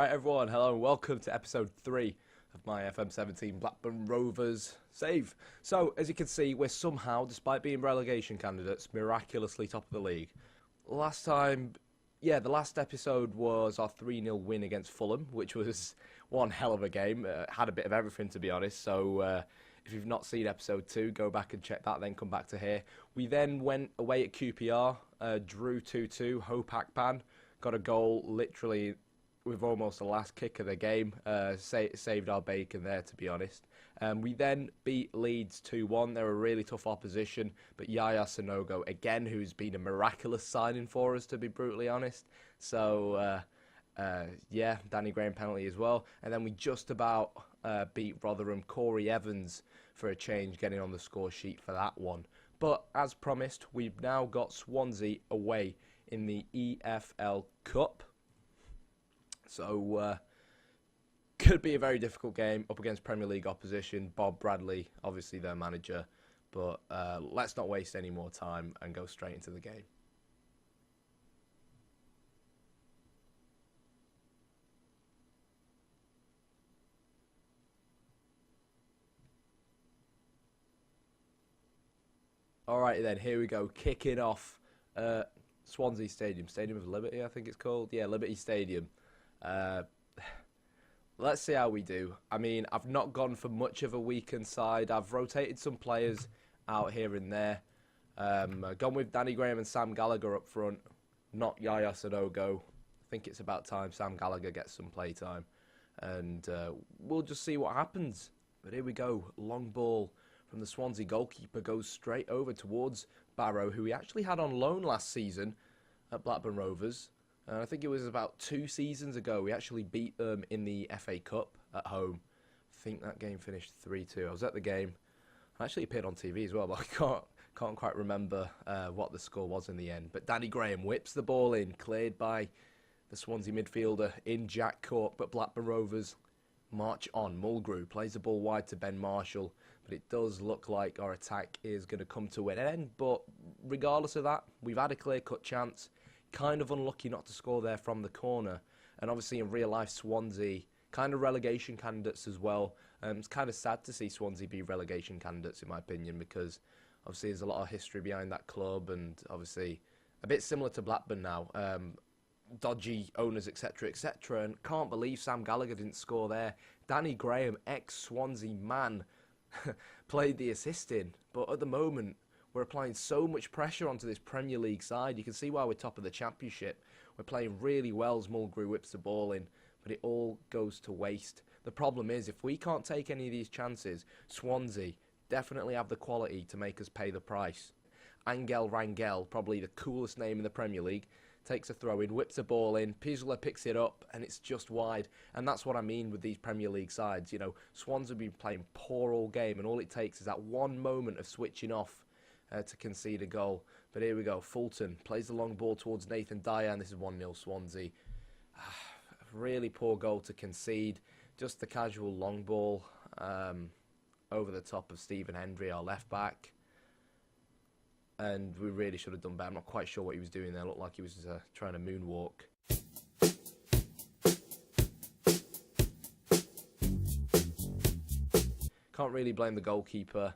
Alright everyone, hello and welcome to episode 3 of my FM17 Blackburn Rovers save. So, as you can see, we're somehow, despite being relegation candidates, miraculously top of the league. The last episode was our 3-0 win against Fulham, which was one hell of a game. Had a bit of everything, to be honest, so if you've not seen episode 2, go back and check that, then come back to here. We then went away at QPR, drew 2-2, Hope Akpan, got a goal literally with almost the last kick of the game, saved our bacon there, to be honest. We then beat Leeds 2-1. They're a really tough opposition, but Yaya Sanogo, again, who's been a miraculous signing for us, to be brutally honest. So, Danny Graham penalty as well. And then we just about beat Rotherham. Corey Evans, for a change, getting on the score sheet for that one. But, as promised, we've now got Swansea away in the EFL Cup. So, could be a very difficult game up against Premier League opposition. Bob Bradley, obviously their manager. But let's not waste any more time and go straight into the game. Alrighty then, here we go. Kicking off Swansea Stadium. Stadium of Liberty, I think it's called. Yeah, Liberty Stadium. Let's see how we do. I mean, I've not gone for much of a weakened side. I've rotated some players out here and there. Gone with Danny Graham and Sam Gallagher up front, not Yaya Sanogo. I think it's about time Sam Gallagher gets some play time. And we'll just see what happens. But here we go. Long ball from the Swansea goalkeeper goes straight over towards Barrow, who we actually had on loan last season at Blackburn Rovers. I think it was about 2 seasons ago. We actually beat them in the FA Cup at home. I think that game finished 3-2. I was at the game. I actually appeared on TV as well, but I can't quite remember what the score was in the end. But Danny Graham whips the ball in, cleared by the Swansea midfielder in Jack Cork. But Blackburn Rovers march on. Mulgrew plays the ball wide to Ben Marshall. But it does look like our attack is going to come to an end. But regardless of that, we've had a clear-cut chance. Kind of unlucky not to score there from the corner. And obviously in real life, Swansea, kind of relegation candidates as well. It's kind of sad to see Swansea be relegation candidates, in my opinion, because obviously there's a lot of history behind that club and obviously a bit similar to Blackburn now. Dodgy owners, etc., etc. And can't believe Sam Gallagher didn't score there. Danny Graham, ex-Swansea man, played the assist in. But at the moment, we're applying so much pressure onto this Premier League side. You can see why we're top of the Championship. We're playing really well as Mulgrew whips the ball in, but it all goes to waste. The problem is, if we can't take any of these chances, Swansea definitely have the quality to make us pay the price. Angel Rangel, probably the coolest name in the Premier League, takes a throw-in, whips the ball in, Pizzola picks it up, and it's just wide. And that's what I mean with these Premier League sides. You know, Swans have been playing poor all game, and all it takes is that one moment of switching off to concede a goal. But here we go. Fulton plays the long ball towards Nathan Dyer, and this is 1-0 Swansea. Really poor goal to concede. Just the casual long ball over the top of Stephen Hendry, our left back. And we really should have done better. I'm not quite sure what he was doing there. It looked like he was trying to moonwalk. Can't really blame the goalkeeper.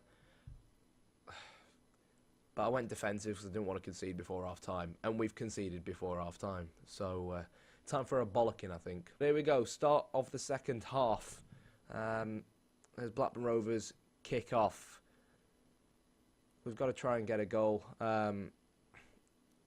But I went defensive because I didn't want to concede before half-time. And we've conceded before half-time. So, time for a bollocking, I think. There we go. Start of the second half. As Blackburn Rovers kick off. We've got to try and get a goal.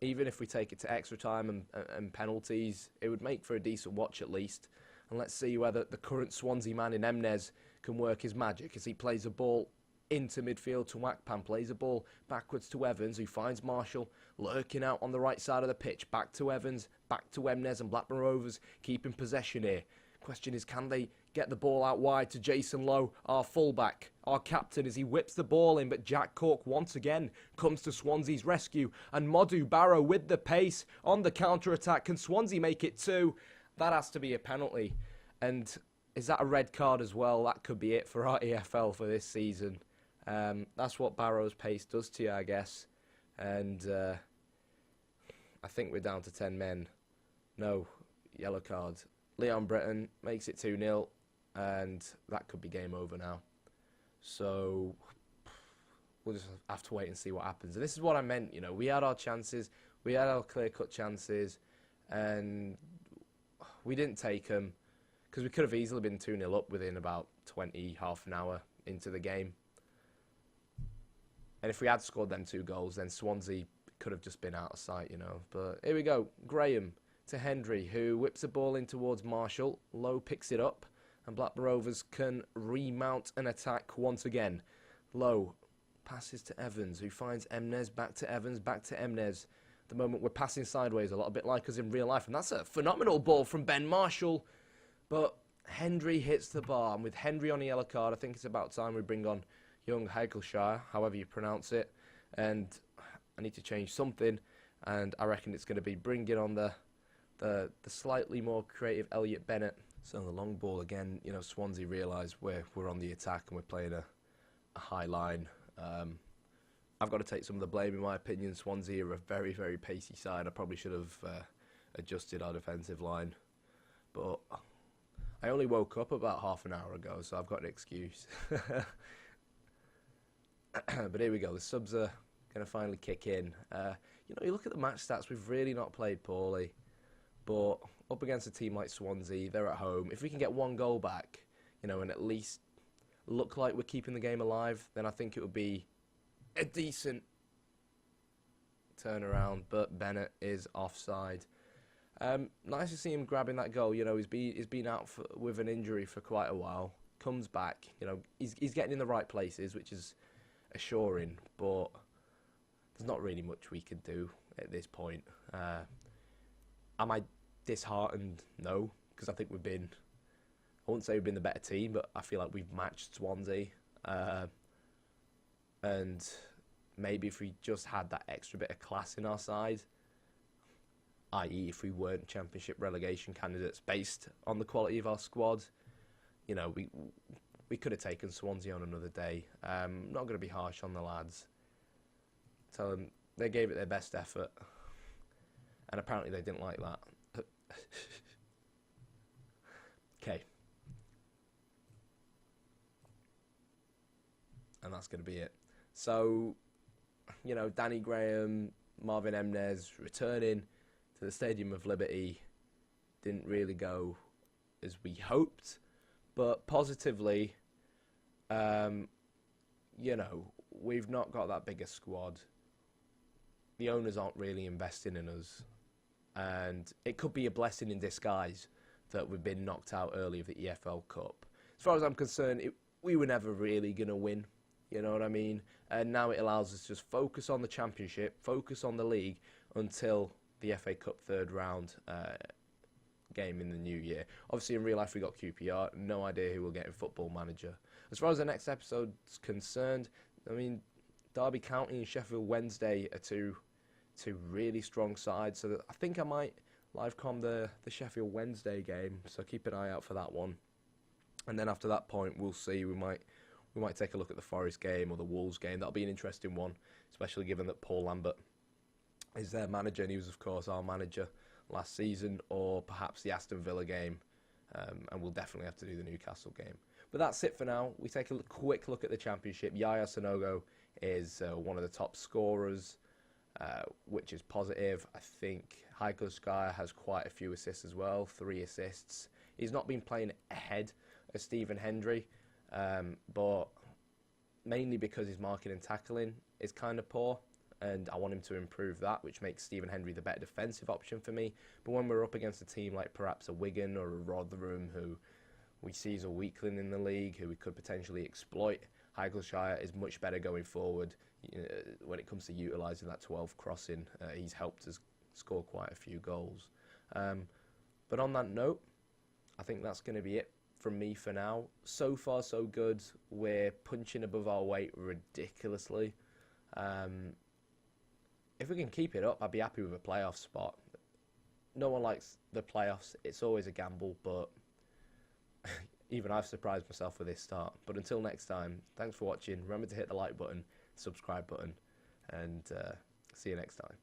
Even if we take it to extra time and penalties, it would make for a decent watch at least. And let's see whether the current Swansea man in Emnes can work his magic as he plays a ball into midfield to Akpan, plays a ball backwards to Evans, who finds Marshall lurking out on the right side of the pitch. Back to Evans, back to Emnes, and Blackburn Rovers keeping possession here. Question is, can they get the ball out wide to Jason Lowe, our fullback, our captain, as he whips the ball in, but Jack Cork once again comes to Swansea's rescue, and Modu Barrow with the pace on the counter-attack. Can Swansea make it 2? That has to be a penalty. And is that a red card as well? That could be it for our EFL for this season. That's what Barrow's pace does to you, I guess. And I think we're down to 10 men. No, yellow card. Leon Britton makes it 2-0, and that could be game over now. So we'll just have to wait and see what happens. And this is what I meant, we had our chances, we had our clear-cut chances, and we didn't take them, because we could have easily been 2-0 up within about half an hour into the game. And if we had scored them 2 goals, then Swansea could have just been out of sight, But here we go. Graham to Hendry, who whips the ball in towards Marshall. Lowe picks it up, and Blackburn Rovers can remount an attack once again. Lowe passes to Evans, who finds Emnes, back to Evans, back to Emnes. At the moment, we're passing sideways a lot, a bit like us in real life. And that's a phenomenal ball from Ben Marshall. But Hendry hits the bar. And with Hendry on a yellow card, I think it's about time we bring on young Heikelshire, however you pronounce it. And I need to change something. And I reckon it's going to be bringing on the slightly more creative Elliot Bennett. So the long ball again, Swansea realise we're on the attack and we're playing a high line. I've got to take some of the blame, in my opinion. Swansea are a very, very pacey side. I probably should have adjusted our defensive line. But I only woke up about half an hour ago, so I've got an excuse. But here we go. The subs are going to finally kick in. You look at the match stats, we've really not played poorly. But up against a team like Swansea, they're at home. If we can get 1 goal back, and at least look like we're keeping the game alive, then I think it would be a decent turnaround. But Bennett is offside. Nice to see him grabbing that goal. He's been out with an injury for quite a while. Comes back. He's getting in the right places, which is assuring. But there's not really much we can do at this point. Am I disheartened? No, because I think I wouldn't say we've been the better team, but I feel like we've matched Swansea. And maybe if we just had that extra bit of class in our side, i.e. if we weren't Championship relegation candidates based on the quality of our squad, we could have taken Swansea on another day. Not going to be harsh on the lads. Tell them they gave it their best effort, and apparently they didn't like that. Okay. And that's going to be it. So, Danny Graham, Marvin Emnes returning to the Stadium of Liberty didn't really go as we hoped. But positively, we've not got that bigger squad. The owners aren't really investing in us. And it could be a blessing in disguise that we've been knocked out early of the EFL Cup. As far as I'm concerned, we were never really going to win. You know what I mean? And now it allows us to just focus on the Championship, focus on the league until the FA Cup third round game in the new year. Obviously, in real life, we got QPR. No idea who will get in Football Manager. As far as the next episode's concerned, Derby County and Sheffield Wednesday are two really strong sides. So I think I might live-com the Sheffield Wednesday game. So keep an eye out for that one. And then after that point, we'll see. We might take a look at the Forest game or the Wolves game. That'll be an interesting one, especially given that Paul Lambert is their manager, and he was, of course, our manager last season, or perhaps the Aston Villa game, and we'll definitely have to do the Newcastle game. But that's it for now. We take a quick look at the Championship. Yaya Sanogo is one of the top scorers, which is positive. I think Heikelskaya has quite a few assists as well, 3 assists. He's not been playing ahead of Stephen Hendry, but mainly because his marking and tackling is kind of poor, and I want him to improve that, which makes Stephen Hendry the better defensive option for me. But when we're up against a team like perhaps a Wigan or a Rotherham, who we see as a weakling in the league, who we could potentially exploit, Heikelshire is much better going forward. When it comes to utilising that 12 crossing, he's helped us score quite a few goals. But on that note, I think that's going to be it from me for now. So far, so good. We're punching above our weight ridiculously. If we can keep it up, I'd be happy with a playoff spot. No one likes the playoffs. It's always a gamble, but even I've surprised myself with this start. But until next time, thanks for watching. Remember to hit the like button, subscribe button, and see you next time.